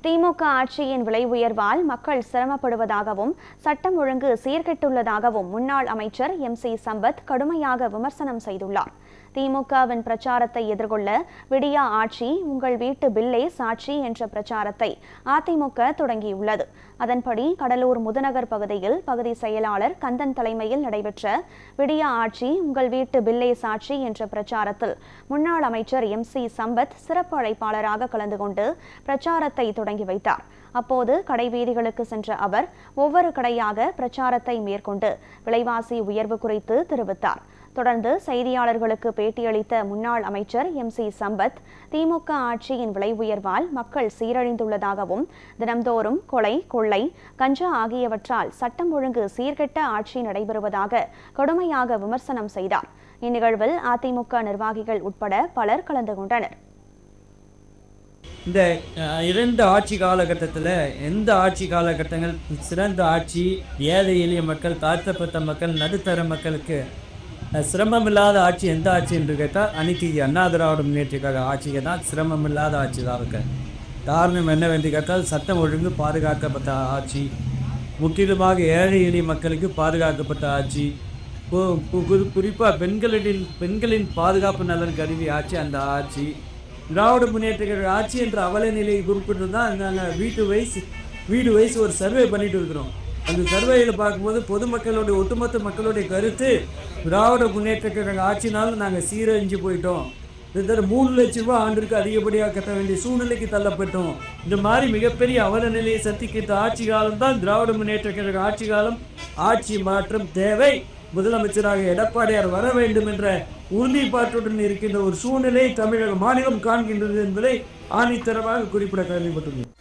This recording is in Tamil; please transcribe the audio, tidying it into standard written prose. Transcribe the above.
திமுக ஆட்சியின் விலை உயர்வால் மக்கள் சிரமப்படுவதாகவும் சட்டம் ஒழுங்கு சீர்கெட்டுள்ளதாகவும் முன்னாள் அமைச்சர் MC சம்பத் கடுமையாக விமர்சனம் செய்துள்ளார். திமுகவின் பிரச்சாரத்தை எதிர்கொள்ள விடியா ஆட்சி உங்கள் வீட்டு பில்லே சாட்சி என்ற பிரச்சாரத்தை அதிமுக தொடங்கியுள்ளது. அதன்படி கடலூர் முதுநகர் பகுதியில் பகுதி செயலாளர் கந்தன் தலைமையில் நடைபெற்ற விடியா ஆட்சி உங்கள் வீட்டு பில்லே சாட்சி என்ற பிரச்சாரத்தில் முன்னாள் அமைச்சர் MC சம்பத் சிறப்பு அழைப்பாளராக கலந்து கொண்டு பிரச்சாரத்தை தொடங்கி வைத்தார். அப்போது கடைவீதிகளுக்கு சென்ற அவர் ஒவ்வொரு கடையாக பிரச்சாரத்தை மேற்கொண்டு விலைவாசி உயர்வு குறித்து தெரிவித்தார். தொடர்ந்து செய்தியாளர்களுக்கு பேட்டியளித்த முன்னாள் அமைச்சர் MC சம்பத் திமுக ஆட்சியின் விலை உயர்வால் மக்கள் சீரழிந்துள்ளதாகவும் தினம்தோறும் கொலை, கொள்ளை, கஞ்சா ஆகியவற்றால் சட்டம் ஒழுங்கு சீர்கெட்ட ஆட்சி நடைபெறுவதாக கடுமையாக விமர்சனம் செய்தார். இந்நிகழ்வில் அதிமுக நிர்வாகிகள் உட்பட பலர் கலந்து கொண்டனர். இந்த 2 ஆட்சி காலகட்டத்தில் எந்த ஆட்சி காலகட்டங்கள் சிறந்த ஆட்சி, ஏழை எளிய மக்கள், தாழ்த்தப்பட்ட மக்கள், நடுத்தர மக்களுக்கு சிரமமில்லாத ஆட்சி எந்த ஆட்சி என்று கேட்டால் அனைத்து அண்ணா திராவிட முன்னேற்ற கழக ஆட்சிக்கு தான் சிரமமில்லாத ஆட்சி தான் இருக்கு. காரணம் என்னவென்று கேட்டால் சட்டம் ஒழுங்கு பாதுகாக்கப்பட்ட ஆட்சி, முற்றிலுமாக ஏழை எளிய மக்களுக்கு பாதுகாக்கப்பட்ட ஆட்சி, குறிப்பாக பெண்களின் பாதுகாப்பு நலன் கருவி ஆட்சி அந்த ஆட்சி. திராவிட முன்னேற்ற கழக ஆட்சி என்ற அவல நிலையை குறிப்பிட்டு தான் நாங்கள் வீடு வயசு ஒரு சர்வே பண்ணிட்டு இருக்கிறோம். அந்த சர்வேயில் பார்க்கும்போது பொதுமக்களுடைய ஒட்டுமொத்த மக்களுடைய கருத்து திராவிட முன்னேற்ற கழக ஆட்சினாலும் நாங்கள் சீரழிஞ்சு போயிட்டோம், கிட்டத்தட்ட 3 லட்சம் ரூபாய் ஆண்டிற்கு அதிகப்படியாக கட்ட வேண்டிய சூழ்நிலைக்கு தள்ளப்பட்டோம். இந்த மாதிரி மிகப்பெரிய அவல நிலையை சந்திக்கின்ற ஆட்சி காலம் தான் திராவிட முன்னேற்ற கழக ஆட்சி காலம். ஆட்சி மாற்றம் தேவை, முதலமைச்சராக எடப்பாடியார் வர வேண்டும் என்ற உறுதிப்பாட்டுடன் இருக்கின்ற ஒரு சூழ்நிலை தமிழக மாநிலம் காண்கின்றது என்பதை ஆணித்தரமாக குறிப்பிட கடமைப்பட்டுள்ளது.